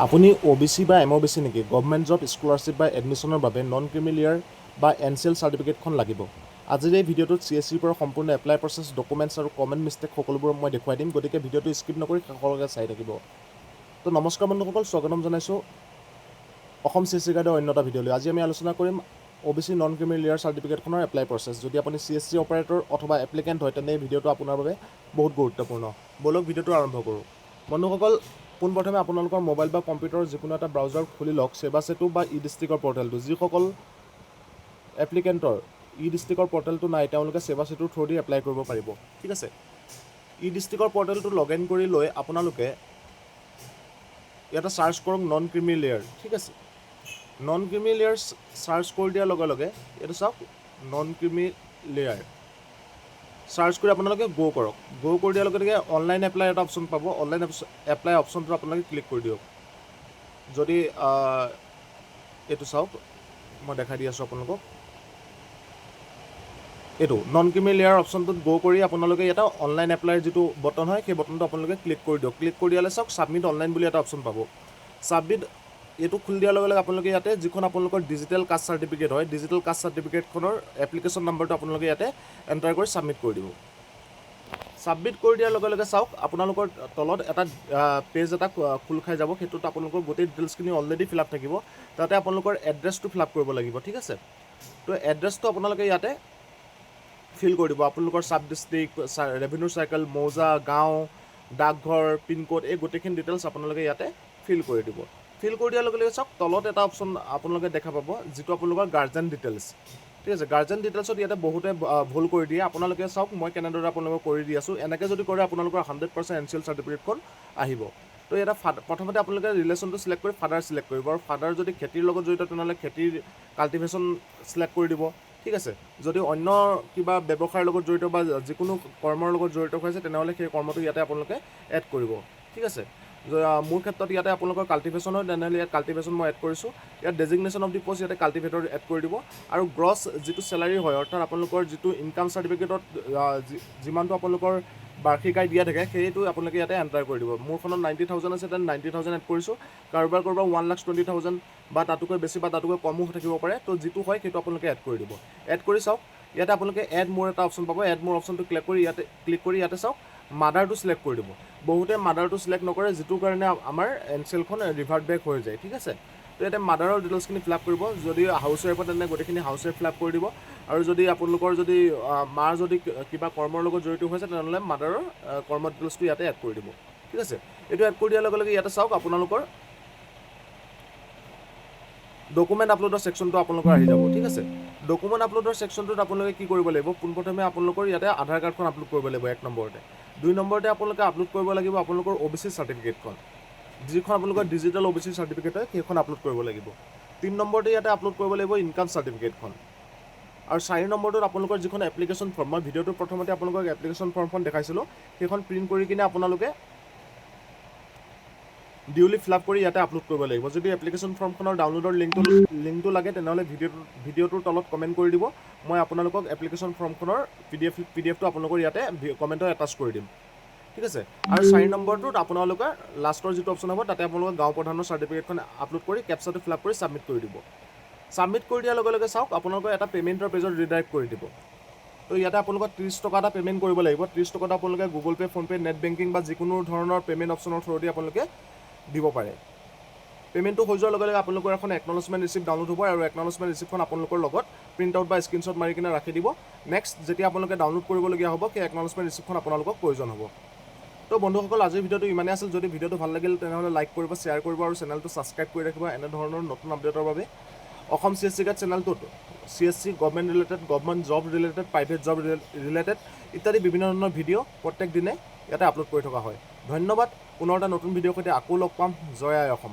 আপুনি OBC বা MOBC নেকি গভৰ্ণমেণ্ট জব স্কলাৰশ্বিপ বা এডমিশ্যনৰ বাবে নন ক্ৰিমিলিয়াৰ বা NCL চাৰ্টিফিকেটখন লাগিব। আজিৰ এই ভিডিঅ'টোত CSCৰ পৰা সম্পূৰ্ণ এপ্লাই প্ৰচেছ, ডকুমেণ্টছ আৰু কমেণ্ট মিষ্টেক সকলোবোৰ মই দেখুৱাই দিম, গতিকে ভিডিঅ'টো স্কিপ নকৰি শেষলৈকে চাই থাকিব। তো নমস্কাৰ বন্ধুসকল, স্বাগতম জনাইছোঁ অসম CSC গাইডৰ অন্য এটা ভিডিঅ'লৈ। আজি আমি আলোচনা কৰিম OBC নন ক্ৰিমিলিয়াৰ চাৰ্টিফিকেটখনৰ এপ্লাই প্ৰচেছ। যদি আপুনি CSC অপাৰেটৰ অথবা এপ্লিকেণ্ট হয় তেনে এই ভিডিঅ'টো আপোনাৰ বাবে বহুত গুৰুত্বপূৰ্ণ। বলক ভিডিঅ'টো আৰম্ভ কৰোঁ। বন্ধুসকল, পোনপ্ৰথমে আপোনালোকৰ মোবাইল বা কম্পিউটাৰৰ যিকোনো এটা ব্ৰাউজাৰ খুলি লওক সেৱা সেতু বা ই-ডিষ্ট্ৰিক্টৰ পৰ্টেলটো। যিসকল এপ্লিকেণ্টৰ ই-ডিষ্ট্ৰিক্টৰ পৰ্টেলটো নাই তেওঁলোকে সেৱা সেতুৰ থ্ৰুদি এপ্লাই কৰিব পাৰিব। ঠিক আছে, ই-ডিষ্ট্ৰিক্টৰ পৰ্টেলটো লগ ইন কৰি লৈ আপোনালোকে ইয়াতে চাৰ্চ কৰক নন ক্ৰিমিলিয়াৰ। ঠিক আছে, নন ক্ৰিমিলিয়াৰ চাৰ্চ কৰি দিয়াৰ লগে লগে এইটো চাওক নন ক্ৰিমিলিয়াৰ চাৰ্চ কৰি আপোনালোকে গ' কৰক। গ' কৰি দিয়াৰ লগে লগে অনলাইন এপ্লাই এটা অপশ্যন পাব। অনলাইন এপ্লাই অপশ্যনটো আপোনালোকে ক্লিক কৰি দিয়ক। যদি এইটো চাওক, মই দেখাই দি আছোঁ আপোনালোকক। এইটো নন ক্ৰিমিলিয়াৰ অপশ্যনটোত গ' কৰি আপোনালোকে ইয়াতে অনলাইন এপ্লাইৰ যিটো বটন হয় সেই বটনটো আপোনালোকে ক্লিক কৰি দিয়ক। ক্লিক কৰি দিয়ালে চাওক ছাবমিট অনলাইন বুলি এটা অপশ্যন পাব। ছাবমিট এইটো খুলি দিয়াৰ লগে লগে আপোনালোকে ইয়াতে যিখন আপোনালোকৰ ডিজিটেল কাষ্ট চাৰ্টিফিকেট হয়, ডিজিটেল কাষ্ট চাৰ্টিফিকেটখনৰ এপ্লিকেশ্যন নাম্বাৰটো আপোনালোকে ইয়াতে এণ্টাৰ কৰি ছাবমিট কৰি দিব। ছাবমিট কৰি দিয়াৰ লগে লগে চাওক আপোনালোকৰ তলত এটা পেজ এটা খোল খাই যাব। সেইটোত আপোনালোকৰ গোটেই ডিটেইলছখিনি অলৰেডি ফিল আপ থাকিব। তাতে আপোনালোকৰ এড্ৰেছটো ফিল আপ কৰিব লাগিব। ঠিক আছে, তো এড্ৰেছটো আপোনালোকে ইয়াতে ফিল কৰি দিব। আপোনালোকৰ ছাব ডিষ্ট্ৰিক্ট, ৰেভিনিউ চাৰ্কেল, মৌজা, গাঁও, ডাকঘৰ, পিনক'ড, এই গোটেইখিনি ডিটেইলছ আপোনালোকে ইয়াতে ফিল কৰি দিব। ফিল কৰি দিয়াৰ লগে লগে চাওক তলত এটা অপশ্যন আপোনালোকে দেখা পাব, যিটো আপোনালোকৰ গাৰ্জেন ডিটেইলছ। ঠিক আছে, গাৰ্জেন ডিটেইলছত ইয়াতে বহুতে ভুল কৰি দিয়ে। আপোনালোকে চাওক মই কেনেদৰে আপোনালোকক কৰি দি আছোঁ। এনেকৈ যদি কৰে আপোনালোকৰ 100% NCL চাৰ্টিফিকেটখন আহিব। তো ইয়াতে প্ৰথমতে আপোনালোকে ৰিলেশ্যনটো চিলেক্ট কৰি ফাদাৰ চিলেক্ট কৰিব, আৰু ফাদাৰ যদি খেতিৰ লগত জড়িত তেনেহ'লে খেতিৰ কাল্টিভেশ্যন চিলেক্ট কৰি দিব। ঠিক আছে, যদি অন্য কিবা ব্যৱসায়ৰ লগত জড়িত বা যিকোনো কৰ্মৰ লগত জড়িত হৈছে তেনেহ'লে সেই কৰ্মটো ইয়াতে আপোনালোকে এড কৰিব। ঠিক আছে, মোৰ ক্ষেত্ৰত ইয়াতে আপোনালোকৰ কাল্টিভেশ্যন হয় তেনেহ'লে ইয়াত কাল্টিভেশ্যন মই এড কৰিছোঁ। ইয়াত ডেজিগনেশ্যন অফ দি পষ্ট ইয়াতে কাল্টিভেটৰ এড কৰি দিব, আৰু গ্ৰছ যিটো চেলাৰী হয় অৰ্থাৎ আপোনালোকৰ যিটো ইনকাম চাৰ্টিফিকেটত যিমানটো আপোনালোকৰ বাৰ্ষিক আয় দিয়া থাকে সেইটো আপোনালোকে ইয়াতে এণ্টাৰ কৰি দিব। মোৰখনত 90,000 আছে, তেন 90,000 এড কৰিছোঁ। কাৰোবাৰ 1,20,000 বা তাতোকৈ বেছি বা তাতোকৈ কমো থাকিব পাৰে। তো যিটো হয় সেইটো আপোনালোকে এড কৰি দিব। এড কৰি চাওক ইয়াতে আপোনালোকে এড মোৰ এটা অপশ্যন পাব। এড মোৰ অপশ্যনটো ক্লিক কৰি ইয়াতে চাওক মাদাৰটো চিলেক্ট কৰি দিব। বহুতে মাদাৰটো চিলেক্ট নকৰে, যিটো কাৰণে আমাৰ NCLখন ৰিভাৰ্ট বেক হৈ যায়। ঠিক আছে, তো ইয়াতে মাদাৰৰ ডিটেইলছখিনি ফিল আপ কৰিব। যদি হাউচ ৱাইফৰ তেনে গোটেইখিনি হাউচ ৱাইফ ফিল আপ কৰি দিব, আৰু যদি আপোনালোকৰ যদি মাৰ যদি কিবা কৰ্মৰ লগত জড়িত হৈছে তেনেহ'লে মাদাৰৰ কৰ্ম ডিটেইলছটো ইয়াতে এড কৰি দিব। ঠিক আছে, এইটো এড কৰি দিয়াৰ লগে লগে ইয়াতে চাওক আপোনালোকৰ ডকুমেণ্ট আপলোডৰ ছেকশ্যনটো আপোনালোকৰ আহি যাব। ঠিক আছে, ডকুমেণ্ট আপলোডৰ ছেকশ্যনটোত আপোনালোকে কি কৰিব লাগিব, পোনপ্ৰথমে আপোনালোকৰ ইয়াতে আধাৰ কাৰ্ডখন আপলোড কৰিব লাগিব 1 নম্বৰতে। 2 নম্বৰতে আপোনালোকে আপলোড কৰিব লাগিব আপোনালোকৰ OBC চাৰ্টিফিকেটখন, যিখন আপোনালোকৰ ডিজিটেল OBC চাৰ্টিফিকেট হয় সেইখন আপলোড কৰিব লাগিব। 3 নম্বৰতে ইয়াতে আপলোড কৰিব লাগিব ইনকাম চাৰ্টিফিকেটখন, আৰু 4 নম্বৰটোত আপোনালোকৰ যিখন এপ্লিকেশ্যন ফৰ্ম, মই ভিডিঅ'টোৰ প্ৰথমতে আপোনালোকক এপ্লিকেশ্যন ফৰ্মখন দেখাইছিলোঁ, সেইখন প্ৰিণ্ট কৰি কিনে আপোনালোকে ডিউলি ফিল আপ কৰি ইয়াতে আপলোড কৰিব লাগিব। যদি এপ্লিকেশ্যন ফৰ্মখনৰ ডাউনলোডৰ লিংকটো লাগে তেনেহ'লে ভিডিঅ'টোৰ তলত কমেণ্ট কৰি দিব। মই আপোনালোকক এপ্লিকেশ্যন ফৰ্মখনৰ PDF টো আপোনালোকৰ ইয়াতে কমেণ্টত এটাচ কৰি দিম। ঠিক আছে, আৰু 4 নম্বৰটোত আপোনালোকে লাষ্টৰ যিটো অপশ্যন হ'ব তাতে আপোনালোকে গাঁও প্ৰধানৰ চাৰ্টিফিকেটখন আপলোড কৰি কেপচাটো ফিল আপ কৰি ছাবমিট কৰি দিব। ছাবমিট কৰি দিয়াৰ লগে লগে চাওক আপোনালোকৰ এটা পে'মেণ্টৰ পেজত ৰিডাইৰেক্ট কৰি দিব। তো ইয়াতে আপোনালোকৰ 30 টকা এটা পে'মেণ্ট কৰিব লাগিব। 30 টকাটো আপোনালোকে Google pay', PhonePe', net banking বা যিকোনো ধৰণৰ পে'মেণ্ট অপশ্যনৰ থ্ৰুদি আপোনালোকে দিব পাৰে। পে'মেণ্টটো হৈ যোৱাৰ লগে লগে আপোনালোকৰ এখন একনলেজমেণ্ট ৰিচিপ্ট ডাউনলোড হ'ব, আৰু একনলেজমেণ্ট ৰিচিপ্টখন আপোনালোকৰ লগত প্ৰিণ্ট আউট বা স্ক্ৰীনশ্বট মাৰি কিনে ৰাখি দিব। নেক্সট যেতিয়া আপোনালোকে ডাউনলোড কৰিবলগীয়া হ'ব সেই একনলেজমেণ্ট ৰিচিপ্টখন আপোনালোকক প্ৰয়োজন হ'ব। তো বন্ধুসকল, আজিৰ ভিডিঅ'টো ইমানেই আছিল। যদি ভিডিঅ'টো ভাল লাগিল তেনেহ'লে লাইক কৰিব, শ্বেয়াৰ কৰিব, আৰু চেনেলটো ছাবস্ক্ৰাইব কৰি ৰাখিব এনেধৰণৰ নতুন আপডেটৰ বাবে। অসম CSC গাইড চেনেলটোত CSC government related, government job related, private job related ইত্যাদি বিভিন্ন ধৰণৰ ভিডিঅ' প্ৰত্যেক দিনে ইয়াতে আপলোড কৰি থকা হয়। ধন্যবাদ। পুনৰ এটা নতুন ভিডিঅ'ৰ সৈতে আকৌ লগ পাম। জয় আই অসম।